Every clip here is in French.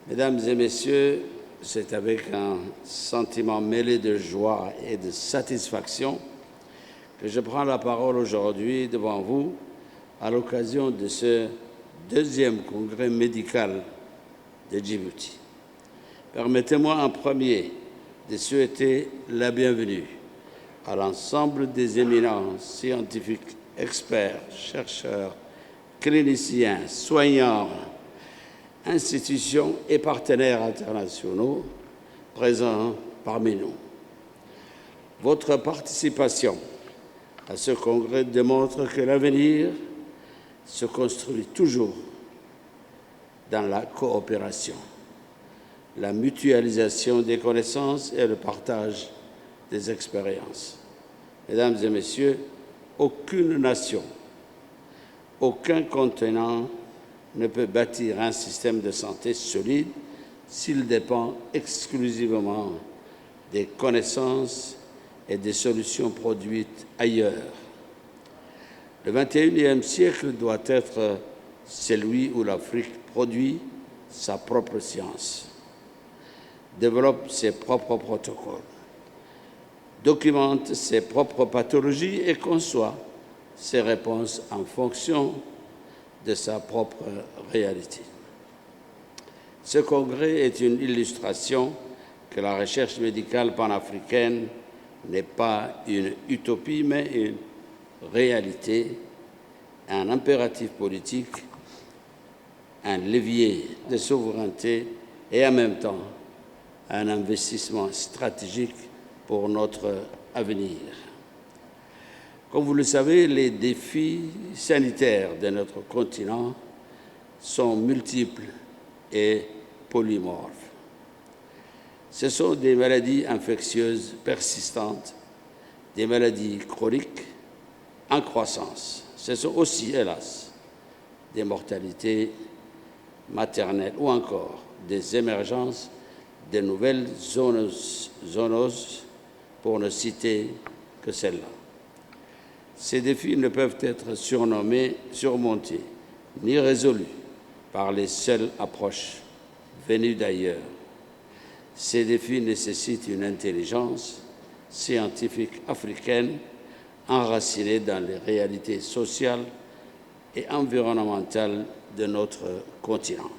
Mesdames et messieurs, c'est avec un sentiment mêlé de joie et de satisfaction que je prends la parole aujourd'hui devant vous à l'occasion de ce deuxième congrès médical de Djibouti. Permettez-moi en premier de souhaiter la bienvenue à l'ensemble des éminents scientifiques, experts, chercheurs, cliniciens, soignants, institutions et partenaires internationaux présents parmi nous. Votre participation à ce congrès démontre que l'avenir se construit toujours dans la coopération, la mutualisation des connaissances et le partage des expériences. Mesdames et messieurs, aucune nation, aucun continent ne peut bâtir un système de santé solide s'il dépend exclusivement des connaissances et des solutions produites ailleurs. Le XXIe siècle doit être celui où l'Afrique produit sa propre science, développe ses propres protocoles, documente ses propres pathologies et conçoit ses réponses en fonction de sa propre réalité. Ce congrès est une illustration que la recherche médicale panafricaine n'est pas une utopie, mais une réalité, un impératif politique, un levier de souveraineté et en même temps un investissement stratégique pour notre avenir. Comme vous le savez, les défis sanitaires de notre continent sont multiples et polymorphes. Ce sont des maladies infectieuses persistantes, des maladies chroniques en croissance. Ce sont aussi, hélas, des mortalités maternelles ou encore des émergences de nouvelles zoonoses, pour ne citer que celles-là. Ces défis ne peuvent être surmontés, ni résolus par les seules approches venues d'ailleurs. Ces défis nécessitent une intelligence scientifique africaine enracinée dans les réalités sociales et environnementales de notre continent.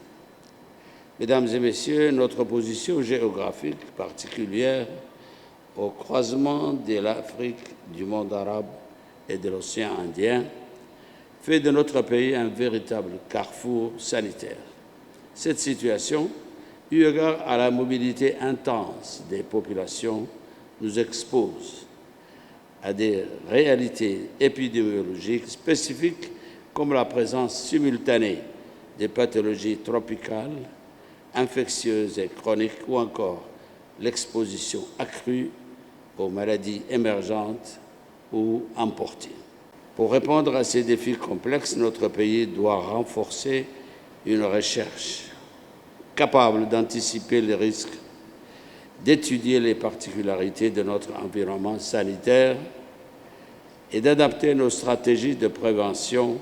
Mesdames et messieurs, notre position géographique particulière au croisement de l'Afrique, du monde arabe et de l'océan Indien fait de notre pays un véritable carrefour sanitaire. Cette situation, eu égard à la mobilité intense des populations, nous expose à des réalités épidémiologiques spécifiques comme la présence simultanée des pathologies tropicales, infectieuses et chroniques ou encore l'exposition accrue aux maladies émergentes ou importées. Pour répondre à ces défis complexes, notre pays doit renforcer une recherche capable d'anticiper les risques, d'étudier les particularités de notre environnement sanitaire et d'adapter nos stratégies de prévention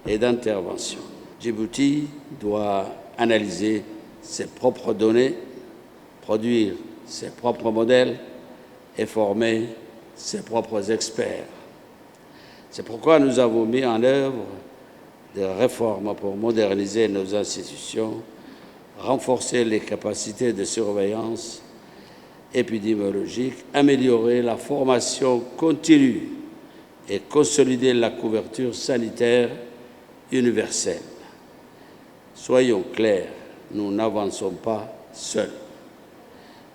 et d'intervention. Djibouti doit analyser ses propres données, produire ses propres modèles et former ses propres experts. C'est pourquoi nous avons mis en œuvre des réformes pour moderniser nos institutions, renforcer les capacités de surveillance épidémiologique, améliorer la formation continue et consolider la couverture sanitaire universelle. Soyons clairs, nous n'avançons pas seuls.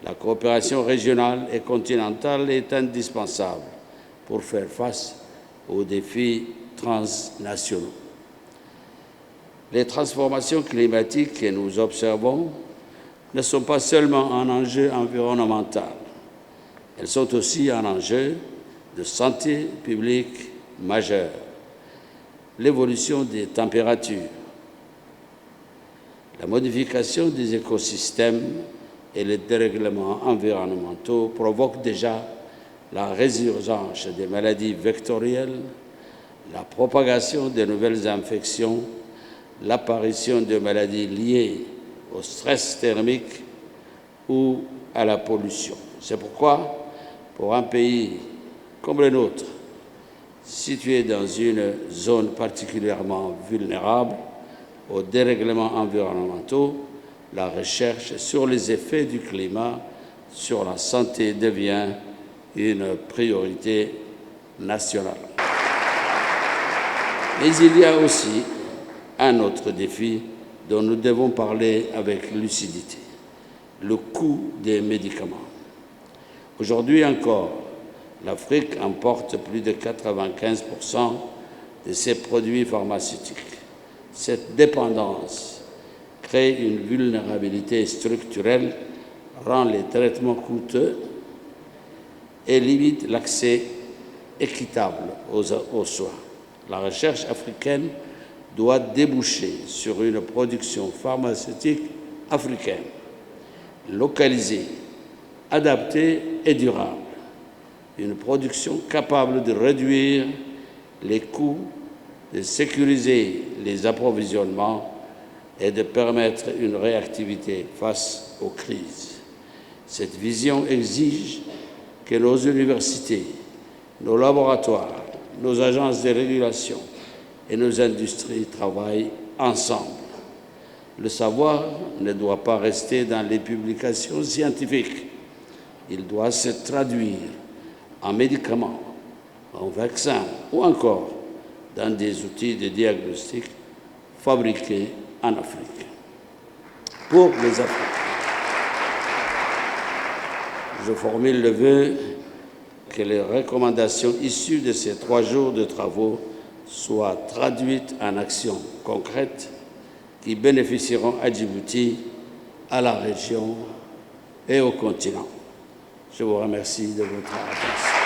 La coopération régionale et continentale est indispensable pour faire face aux défis transnationaux. Les transformations climatiques que nous observons ne sont pas seulement un enjeu environnemental, elles sont aussi un enjeu de santé publique majeur. L'évolution des températures, la modification des écosystèmes et les dérèglements environnementaux provoquent déjà la résurgence des maladies vectorielles, la propagation de nouvelles infections, l'apparition de maladies liées au stress thermique ou à la pollution. C'est pourquoi, pour un pays comme le nôtre, situé dans une zone particulièrement vulnérable aux dérèglements environnementaux, la recherche sur les effets du climat sur la santé devient une priorité nationale. Mais il y a aussi un autre défi dont nous devons parler avec lucidité, le coût des médicaments. Aujourd'hui encore, l'Afrique importe plus de 95% de ses produits pharmaceutiques. Cette dépendance crée une vulnérabilité structurelle, rend les traitements coûteux et limite l'accès équitable aux soins. La recherche africaine doit déboucher sur une production pharmaceutique africaine, localisée, adaptée et durable. Une production capable de réduire les coûts, de sécuriser les approvisionnements et de permettre une réactivité face aux crises. Cette vision exige que nos universités, nos laboratoires, nos agences de régulation et nos industries travaillent ensemble. Le savoir ne doit pas rester dans les publications scientifiques. Il doit se traduire en médicaments, en vaccins ou encore dans des outils de diagnostic fabriqués en Afrique. Pour les Africains, je formule le vœu que les recommandations issues de ces 3 jours de travaux soient traduites en actions concrètes qui bénéficieront à Djibouti, à la région et au continent. Je vous remercie de votre attention.